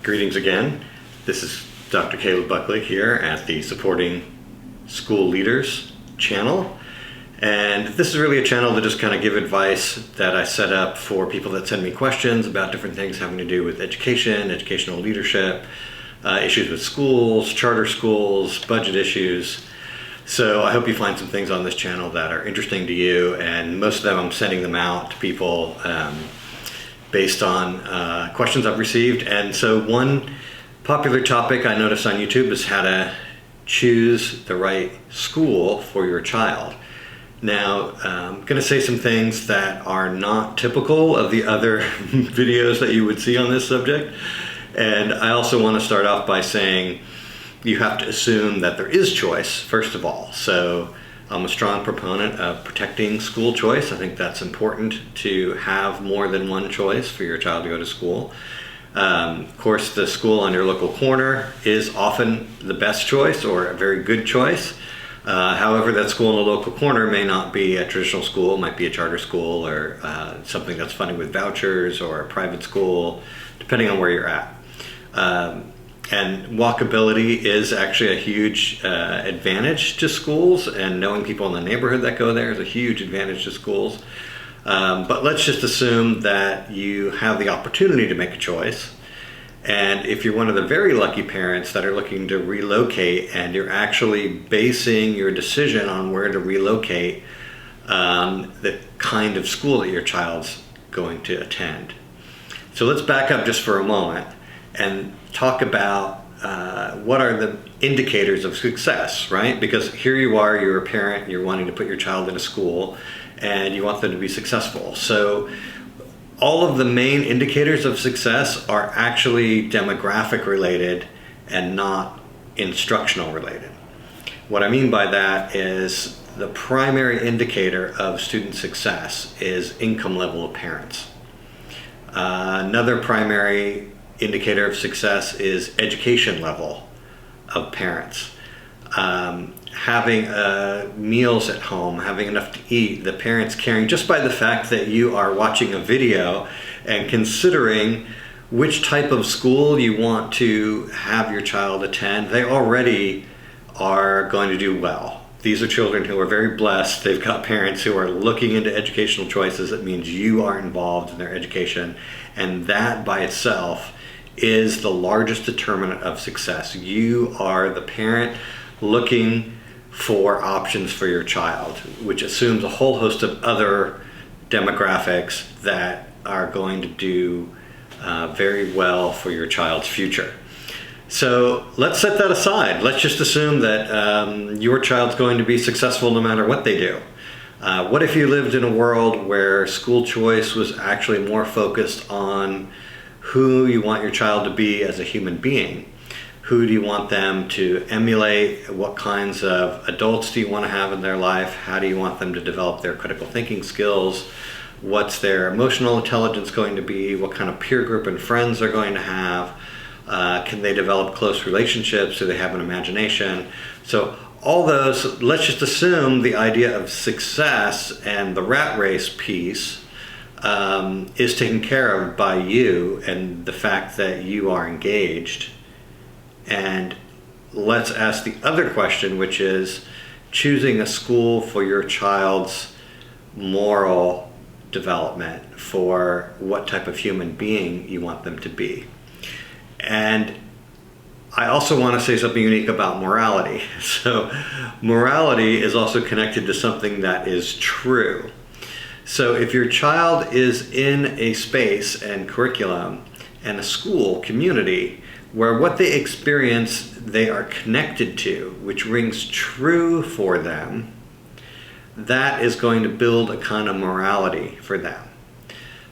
Greetings again. This is Dr. Caleb Buckley here at the Supporting School Leaders channel. And this is really a channel to just kind of give advice that I set up for people that send me questions about different things having to do with education, educational leadership, issues with schools, charter schools, budget issues. So I hope you find some things on this channel that are interesting to you, and most of them I'm sending them out to people based on questions I've received. And so one popular topic I noticed on YouTube is how to choose the right school for your child. Now, I'm going to say some things that are not typical of the other videos that you would see on this subject. And I also want to start off by saying you have to assume that there is choice, first of all. So I'm a strong proponent of protecting school choice. I think that's important to have more than one choice for your child to go to school. Of course, the school on your local corner is often the best choice or a very good choice. However, that school in the local corner may not be a traditional school, it might be a charter school or something that's funded with vouchers or a private school, depending on where you're at. And walkability is actually a huge advantage to schools, and knowing people in the neighborhood that go there is a huge advantage to schools. But let's just assume that you have the opportunity to make a choice. And if you're one of the very lucky parents that are looking to relocate and you're actually basing your decision on where to relocate the kind of school that your child's going to attend. So let's back up just for a moment and talk about what are the indicators of success, right? Because here you are, you're a parent, you're wanting to put your child in a school and you want them to be successful. So all of the main indicators of success are actually demographic related and not instructional related. What I mean by that is the primary indicator of student success is income level of parents. Another primary indicator of success is education level of parents. Having meals at home, having enough to eat, the parents caring just by the fact that you are watching a video and considering which type of school you want to have your child attend, they already are going to do well. These are children who are very blessed. They've got parents who are looking into educational choices. It means you are involved in their education, and that by itself is the largest determinant of success. You are the parent looking for options for your child, which assumes a whole host of other demographics that are going to do very well for your child's future. So let's set that aside. Let's just assume that your child's going to be successful no matter what they do. What if you lived in a world where school choice was actually more focused on who you want your child to be as a human being? Who do you want them to emulate? What kinds of adults do you want to have in their life? How do you want them to develop their critical thinking skills? What's their emotional intelligence going to be? What kind of peer group and friends they're going to have? Can they develop close relationships? Do they have an imagination? So all those, let's just assume the idea of success and the rat race piece is taken care of by you and the fact that you are engaged. And let's ask the other question, which is choosing a school for your child's moral development, for what type of human being you want them to be. And I also want to say something unique about morality. So morality is also connected to something that is true. So if your child is in a space and curriculum and a school community where what they experience they are connected to, which rings true for them, that is going to build a kind of morality for them.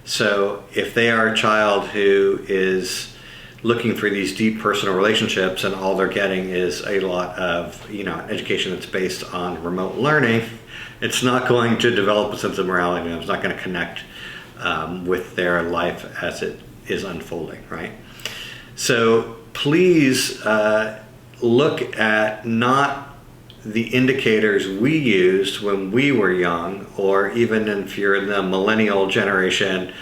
So if they are a child who is looking for these deep personal relationships and all they're getting is a lot of an education that's based on remote learning, it's not going to develop a sense of morality, and it's not going to connect with their life as it is unfolding, right? So please look at not the indicators we used when we were young, or even if you're in the millennial generation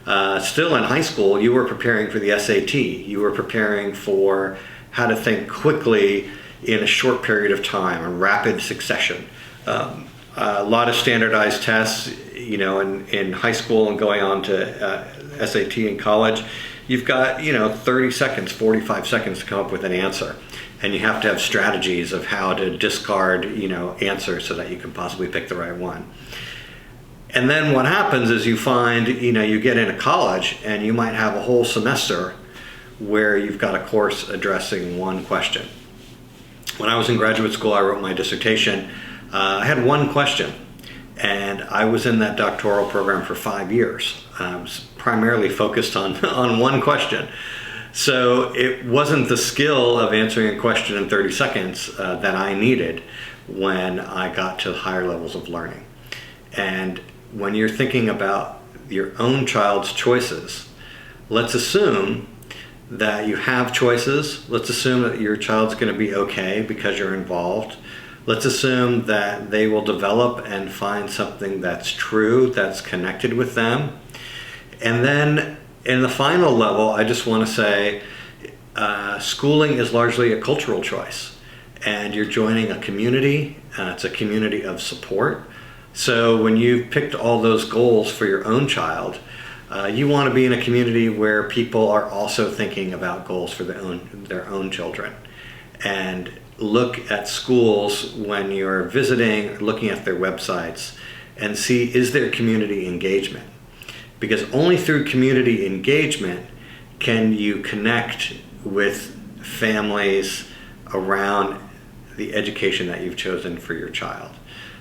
Still in high school, you were preparing for the SAT. You were preparing for how to think quickly in a short period of time, a rapid succession. A lot of standardized tests, in high school and going on to SAT in college. You've got, 30 seconds, 45 seconds to come up with an answer. And you have to have strategies of how to discard, answers so that you can possibly pick the right one. And then what happens is you find, you get into college and you might have a whole semester where you've got a course addressing one question. When I was in graduate school, I wrote my dissertation. I had one question, and I was in that doctoral program for 5 years. I was primarily focused on one question. So it wasn't the skill of answering a question in 30 seconds that I needed when I got to higher levels of learning. And when you're thinking about your own child's choices, let's assume that you have choices. Let's assume that your child's going to be okay because you're involved. Let's assume that they will develop and find something that's true, that's connected with them. And then in the final level, I just want to say schooling is largely a cultural choice. And you're joining a community. It's a community of support. So when you've picked all those goals for your own child, you want to be in a community where people are also thinking about goals for their own children. And look at schools when you're visiting, looking at their websites, and see, is there community engagement? Because only through community engagement can you connect with families around the education that you've chosen for your child.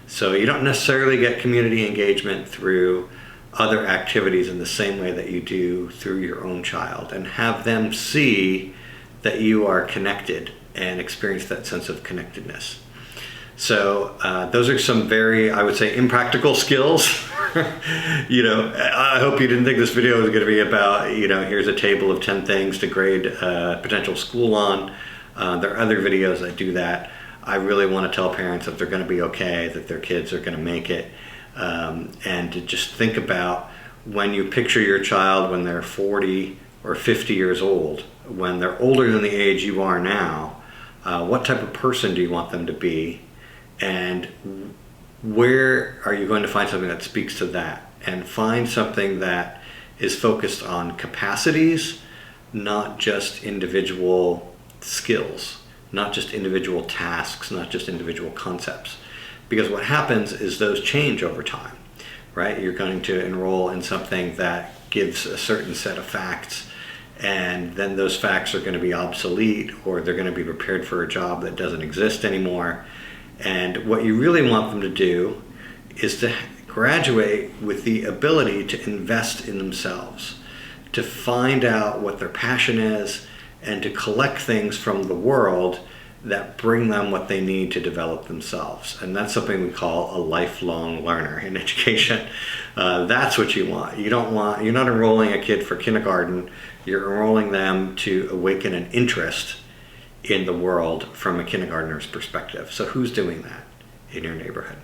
So you don't necessarily get community engagement through other activities in the same way that you do through your own child, and have them see that you are connected and experience that sense of connectedness. So those are some very, I would say, impractical skills. I hope you didn't think this video was going to be about, here's a table of 10 things to grade a potential school on. There are other videos that do that. I really want to tell parents that they're going to be okay, that their kids are going to make it, and to just think about when you picture your child when they're 40 or 50 years old, when they're older than the age you are now, what type of person do you want them to be, and where are you going to find something that speaks to that? And find something that is focused on capacities, not just individual skills, not just individual tasks, not just individual concepts. Because what happens is those change over time, right? You're going to enroll in something that gives a certain set of facts, and then those facts are going to be obsolete, or they're going to be prepared for a job that doesn't exist anymore. And what you really want them to do is to graduate with the ability to invest in themselves, to find out what their passion is, and to collect things from the world that bring them what they need to develop themselves. And that's something we call a lifelong learner in education. That's what you want. You're not enrolling a kid for kindergarten, you're enrolling them to awaken an interest in the world from a kindergartner's perspective. So who's doing that in your neighborhood?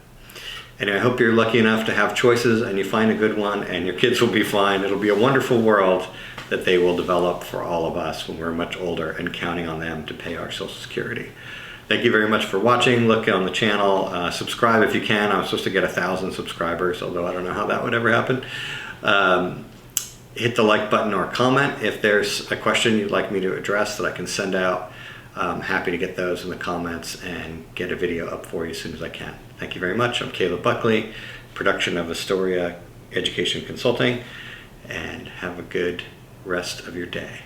And I hope you're lucky enough to have choices and you find a good one, and your kids will be fine. It'll be a wonderful world that they will develop for all of us when we're much older and counting on them to pay our Social Security. Thank you very much for watching. Look on the channel, subscribe if you can. I'm supposed to get 1,000 subscribers, although I don't know how that would ever happen. Hit the like button or comment if there's a question you'd like me to address that I can send out. I'm happy to get those in the comments and get a video up for you as soon as I can. Thank you very much. I'm Caleb Buckley, production of Astoria Education Consulting, and have a good rest of your day.